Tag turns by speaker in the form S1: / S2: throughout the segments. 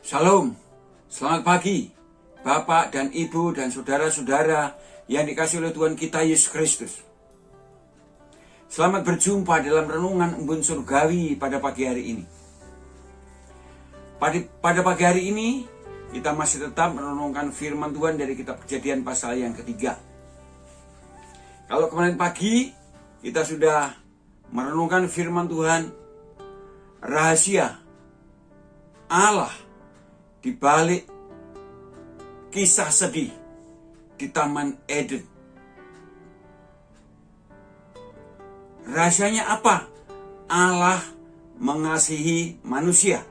S1: Shalom, selamat pagi Bapak dan Ibu dan saudara-saudara yang dikasihi oleh Tuhan kita Yesus Kristus. Selamat berjumpa dalam renungan embun surgawi pada pagi hari ini. Pada pagi hari ini kita masih tetap merenungkan firman Tuhan dari kitab Kejadian pasal yang ketiga. Kalau kemarin pagi kita sudah merenungkan firman Tuhan, rahasia Allah di balik kisah sedih di Taman Eden. Rahasianya apa? Allah mengasihi manusia.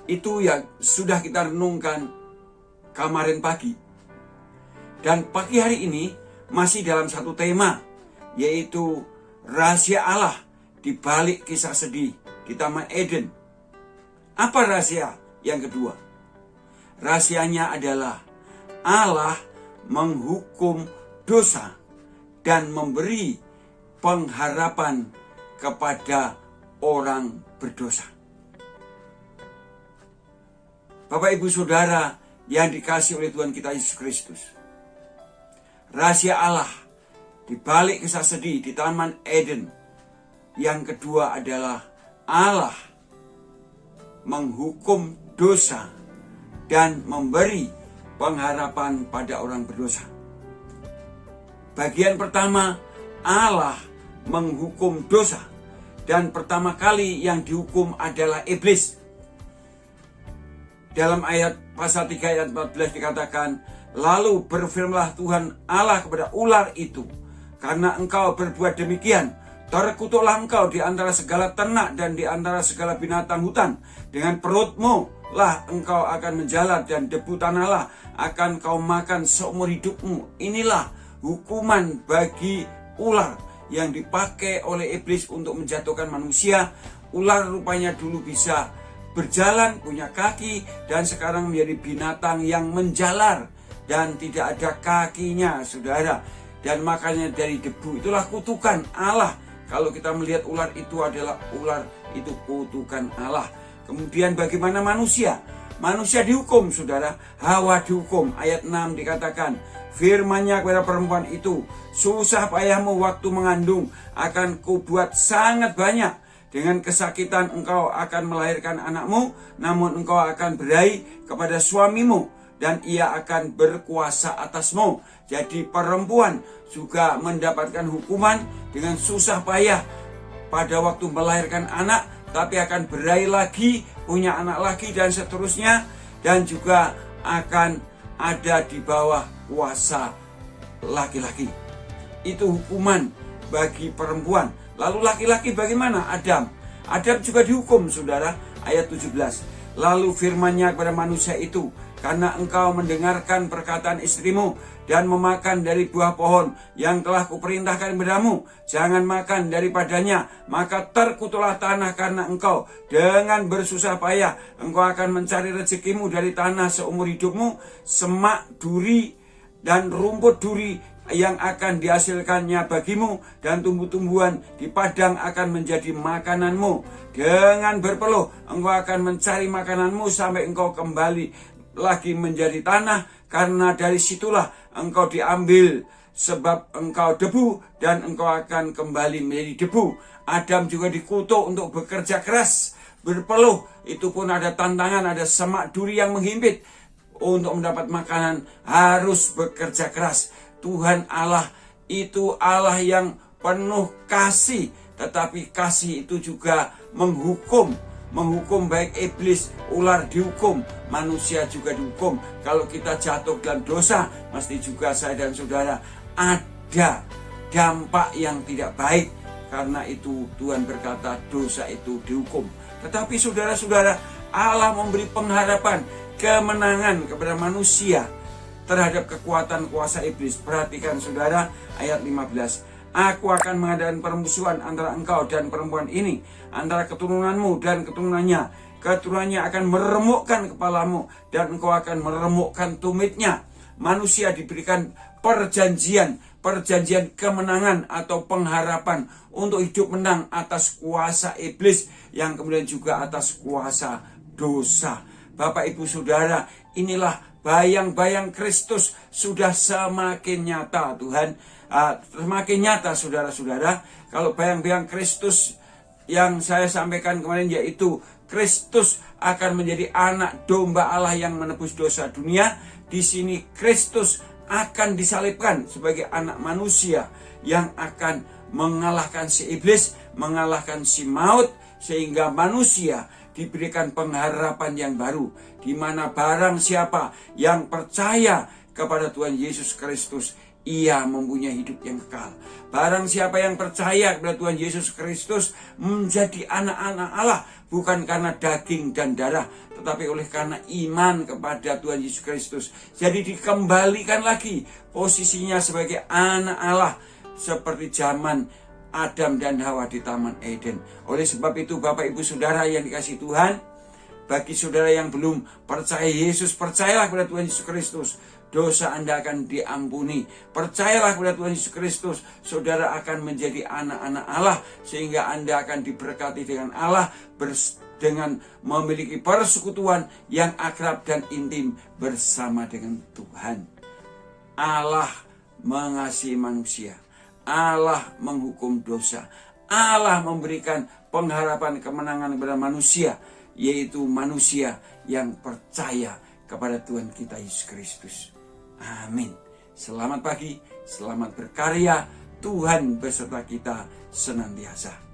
S1: Itu yang sudah kita renungkan kemarin pagi. Dan pagi hari ini masih dalam satu tema, yaitu rahasia Allah di balik kisah sedih di Taman Eden. Apa rahasia yang kedua? Rahasianya adalah Allah menghukum dosa dan memberi pengharapan kepada orang berdosa. Bapak, Ibu, Saudara yang dikasihi oleh Tuhan kita Yesus Kristus, rahasia Allah di balik kisah sedih di Taman Eden yang kedua adalah Allah menghukum dosa dan memberi pengharapan pada orang berdosa. Bagian pertama, Allah menghukum dosa, dan pertama kali yang dihukum adalah iblis. Dalam ayat pasal 3 ayat 14 dikatakan, lalu berfirmanlah Tuhan Allah kepada ular itu, karena engkau berbuat demikian, terkutuklah engkau di antara segala ternak dan di antara segala binatang hutan. Dengan perutmu lah engkau akan menjalar, dan debu tanahlah akan kau makan seumur hidupmu. Inilah hukuman bagi ular yang dipakai oleh iblis untuk menjatuhkan manusia. Ular rupanya dulu bisa berjalan, punya kaki, dan sekarang menjadi binatang yang menjalar dan tidak ada kakinya, saudara. Dan makanya dari debu itulah kutukan Allah. Kalau kita melihat ular itu adalah ular, itu kutukan Allah. Kemudian bagaimana manusia? Manusia dihukum, saudara. Hawa dihukum. Ayat 6 dikatakan, firman-Nya kepada perempuan itu, susah payahmu waktu mengandung akan kubuat sangat banyak. Dengan kesakitan engkau akan melahirkan anakmu, namun engkau akan berahi kepada suamimu, dan ia akan berkuasa atasmu. Jadi perempuan juga mendapatkan hukuman dengan susah payah pada waktu melahirkan anak, tapi akan berahi lagi, punya anak lagi, dan seterusnya, dan juga akan ada di bawah kuasa laki-laki. Itu hukuman bagi perempuan. Lalu laki-laki bagaimana? Adam juga dihukum, saudara. Ayat 17, lalu firman-Nya kepada manusia itu, karena engkau mendengarkan perkataan istrimu dan memakan dari buah pohon yang telah kuperintahkan kepadamu, jangan makan daripadanya, maka terkutuklah tanah karena engkau. Dengan bersusah payah engkau akan mencari rezekimu dari tanah seumur hidupmu. Semak duri dan rumput duri yang akan dihasilkannya bagimu, dan tumbuh-tumbuhan di padang akan menjadi makananmu. Dengan berpeluh engkau akan mencari makananmu sampai engkau kembali lagi menjadi tanah, karena dari situlah engkau diambil, sebab engkau debu dan engkau akan kembali menjadi debu. Adam juga dikutuk untuk bekerja keras, berpeluh. Itu pun ada tantangan, ada semak duri yang menghimpit. Untuk mendapat makanan harus bekerja keras. Tuhan Allah itu Allah yang penuh kasih, tetapi kasih itu juga menghukum baik iblis, ular dihukum, manusia juga dihukum. Kalau kita jatuh dalam dosa, mesti juga saya dan saudara ada dampak yang tidak baik. Karena itu Tuhan berkata dosa itu dihukum. Tetapi saudara-saudara, Allah memberi pengharapan, kemenangan kepada manusia terhadap kekuatan kuasa iblis. Perhatikan saudara, ayat 15. Aku akan mengadakan permusuhan antara engkau dan perempuan ini, antara keturunanmu dan keturunannya. Keturunannya akan meremukkan kepalamu, dan engkau akan meremukkan tumitnya. Manusia diberikan perjanjian perjanjian kemenangan atau pengharapan untuk hidup menang atas kuasa iblis yang kemudian juga atas kuasa dosa. Bapak Ibu Saudara, inilah bayang-bayang Kristus sudah semakin nyata Tuhan. Semakin nyata saudara-saudara, kalau bayang-bayang Kristus yang saya sampaikan kemarin, yaitu Kristus akan menjadi anak domba Allah yang menebus dosa dunia. Di sini Kristus akan disalibkan sebagai anak manusia yang akan mengalahkan si iblis, mengalahkan si maut, sehingga manusia diberikan pengharapan yang baru, di mana barang siapa yang percaya kepada Tuhan Yesus Kristus, ia mempunyai hidup yang kekal. Barang siapa yang percaya kepada Tuhan Yesus Kristus menjadi anak-anak Allah, bukan karena daging dan darah, tetapi oleh karena iman kepada Tuhan Yesus Kristus. Jadi dikembalikan lagi posisinya sebagai anak Allah seperti zaman Adam dan Hawa di Taman Eden. Oleh sebab itu Bapak Ibu Saudara yang dikasihi Tuhan, bagi saudara yang belum percaya Yesus, percayalah kepada Tuhan Yesus Kristus, dosa Anda akan diampuni. Percayalah kepada Tuhan Yesus Kristus, saudara akan menjadi anak-anak Allah, sehingga Anda akan diberkati dengan Allah, dengan memiliki persekutuan yang akrab dan intim bersama dengan Tuhan. Allah mengasihi manusia, Allah menghukum dosa, Allah memberikan pengharapan kemenangan kepada manusia, yaitu manusia yang percaya kepada Tuhan kita Yesus Kristus. Amin. Selamat pagi, selamat berkarya, Tuhan beserta kita senantiasa.